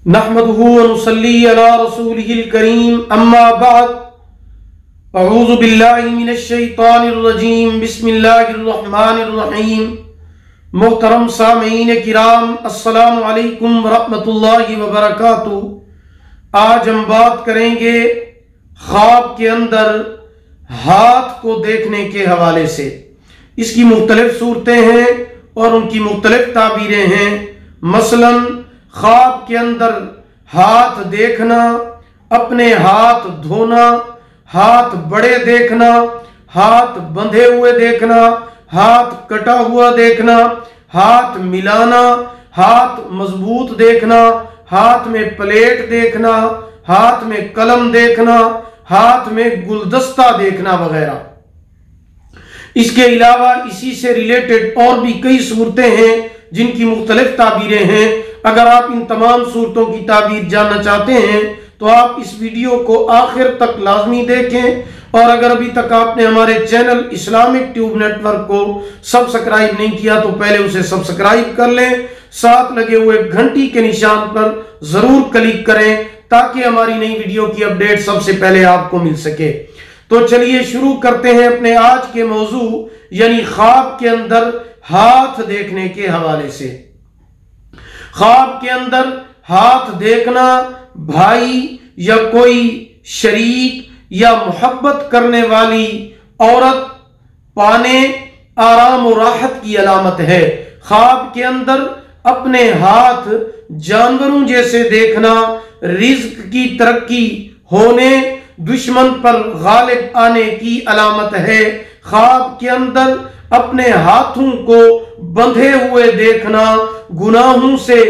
नहमदुहु व नुसल्ली अला रसूलिहिल करीम अम्मा बाद अऊज़ु बिल्लाहि मिनश शैतानिर रजीम बिस्मिल्लाहिर रहमानिर रहीम। मोहतरम सामीन किराम अस्सलामु अलैकुम व रहमतुल्लाहि व बरकातुहू। आज हम बात करेंगे ख्वाब के अंदर हाथ को देखने के हवाले से। इसकी मुख्तलिफ सूरतें हैं और उनकी मुख्तलिफ ताबीरें हैं। मसलन ख्वाब के अंदर हाथ देखना, अपने हाथ धोना, हाथ बड़े देखना, हाथ बंधे हुए देखना, हाथ कटा हुआ देखना, हाथ मिलाना, हाथ मजबूत देखना, हाथ में प्लेट देखना, हाथ में कलम देखना, हाथ में गुलदस्ता देखना वगैरह। इसके अलावा इसी से रिलेटेड और भी कई सूरतें हैं जिनकी मुख्तलिफ ताबीरें हैं। अगर आप इन तमाम सूरतों की ताबीर जानना चाहते हैं तो आप इस वीडियो को आखिर तक लाजमी देखें। और अगर अभी तक आपने हमारे चैनल इस्लामिक ट्यूब नेटवर्क को सब्सक्राइब नहीं किया तो पहले उसे सब्सक्राइब कर लें। साथ लगे हुए घंटी के निशान पर जरूर क्लिक करें ताकि हमारी नई वीडियो की अपडेट सबसे पहले आपको मिल सके। तो चलिए शुरू करते हैं अपने आज के मौजू यानी ख्वाब के अंदर हाथ देखने के हवाले से। ख्वाब के अंदर हाथ देखना भाई या कोई शरीक या मोहब्बत करने वाली औरत पाने आराम और राहत की अलामत है। ख्वाब के अंदर अपने हाथ जानवरों जैसे देखना रिज्क की तरक्की होने, दुश्मन पर गालिब आने की अलामत है। ख्वाब के अंदर अपने हाथों को बंधे हुए देखना गुनाहों से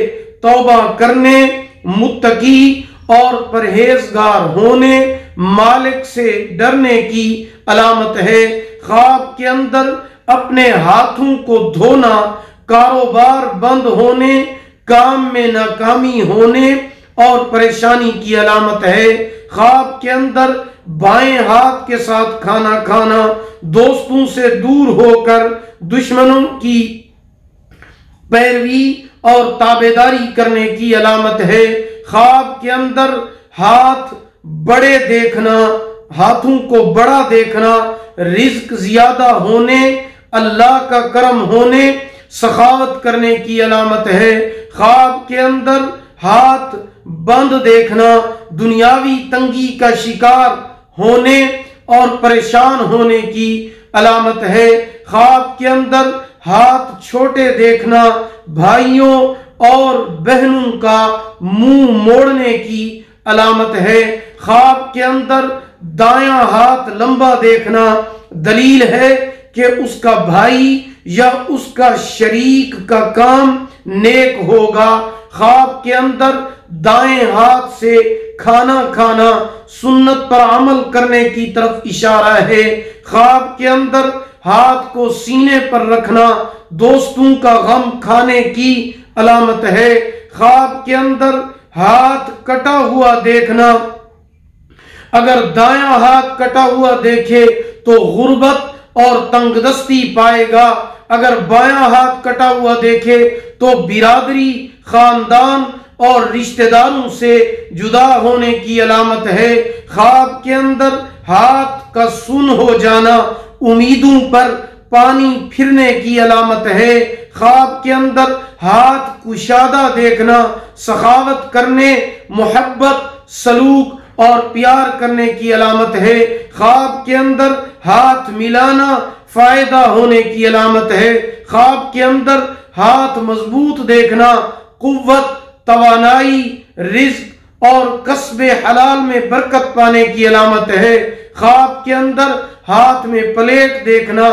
तौबा करने, मुत्तकी और परहेजगार होने, मालिक से डरने की अलामत है। ख्वाब के अंदर अपने हाथों को धोना कारोबार बंद होने, काम में नाकामी होने और परेशानी की अलामत है। ख्वाब के अंदर बाएं हाथ के साथ खाना खाना दोस्तों से दूर होकर दुश्मनों की पैरवी और ताबेदारी करने की अलामत है। ख्वाब के अंदर हाथ बड़े देखना, हाथों को बड़ा देखना रिज्क जियादा होने, अल्लाह का करम होने, सखावत करने की अलामत है। ख्वाब के अंदर हाथ बंद देखना दुनियावी तंगी का शिकार होने और परेशान होने की अलामत है। ख्वाब के अंदर हाथ छोटे देखना भाइयों और बहनों का मुंह मोड़ने की अलामत है। ख्वाब के अंदर दायां हाथ लंबा देखना दलील है कि उसका भाई या उसका शरीक का काम नेक होगा। ख्वाब के अंदर दाएं हाथ से खाना खाना सुन्नत पर अमल करने की तरफ इशारा है। ख्वाब के अंदर हाथ को सीने पर रखना दोस्तों का गम खाने की अलामत है। ख्वाब के अंदर हाथ कटा हुआ देखना, अगर दायां हाथ कटा हुआ देखे तो गुर्बत और तंगदस्ती पाएगा, अगर बायां हाथ कटा हुआ देखे तो बिरादरी, खानदान और रिश्तेदारों से जुदा होने की अलामत है। ख्वाब के अंदर हाथ का सुन हो जाना उम्मीदों पर पानी फिरने की अलामत है। ख्वाब के अंदर हाथ कुशादा देखना सखावत करने, मोहब्बत, सलूक और प्यार करने की अलामत है। ख्वाब के अंदर हाथ मिलाना फायदा होने की अलामत है। ख्वाब के अंदर हाथ मजबूत देखना कुव्वत, तवानाई, रिज्क और कस्बे हलाल में बरकत पाने की अलामत है। ख्वाब के अंदर हाथ में प्लेट देखना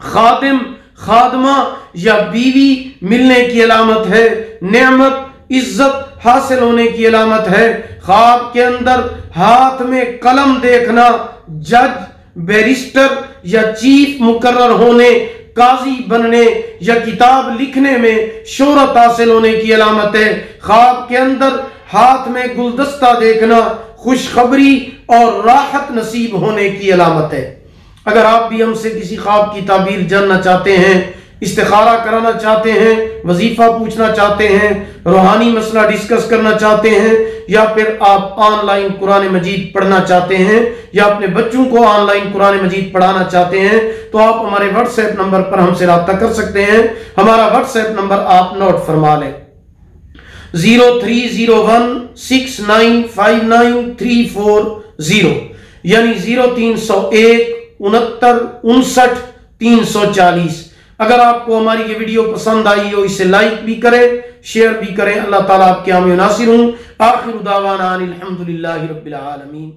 खादिम, खादमा या बीवी मिलने की अलामत है। नेमत, इज्जत हासिल होने की अलामत है। ख्वाब के अंदर हाथ में कलम देखना जज, बैरिस्टर या चीफ मुकर्रर होने, काजी बनने या किताब लिखने में शोहरत हासिल होने की अलामत है। ख्वाब के अंदर हाथ में गुलदस्ता देखना खुशखबरी और राहत नसीब होने की अलामत है। अगर आप भी हमसे किसी ख्वाब की ताबीर जानना चाहते हैं इस्तिखारा कराना चाहते हैं, वजीफा पूछना चाहते हैं, रूहानी मसला डिस्कस करना चाहते हैं, या फिर आप ऑनलाइन कुरान मजीद पढ़ना चाहते हैं या अपने बच्चों को ऑनलाइन कुरान मजीद पढ़ाना चाहते हैं, तो आप हमारे व्हाट्सएप नंबर पर हमसे राब्ता कर सकते हैं। हमारा व्हाट्सएप नंबर आप नोट फरमा लें, 0301695934 यानी 0301 69 59 340। अगर आपको हमारी ये वीडियो पसंद आई हो, इसे लाइक भी करें, शेयर भी करें। अल्लाह ताला आपके आमीन नासिर हूं। आखिर दावाना अनिल हम्दुलिल्लाहि रब्बिल आलमीन।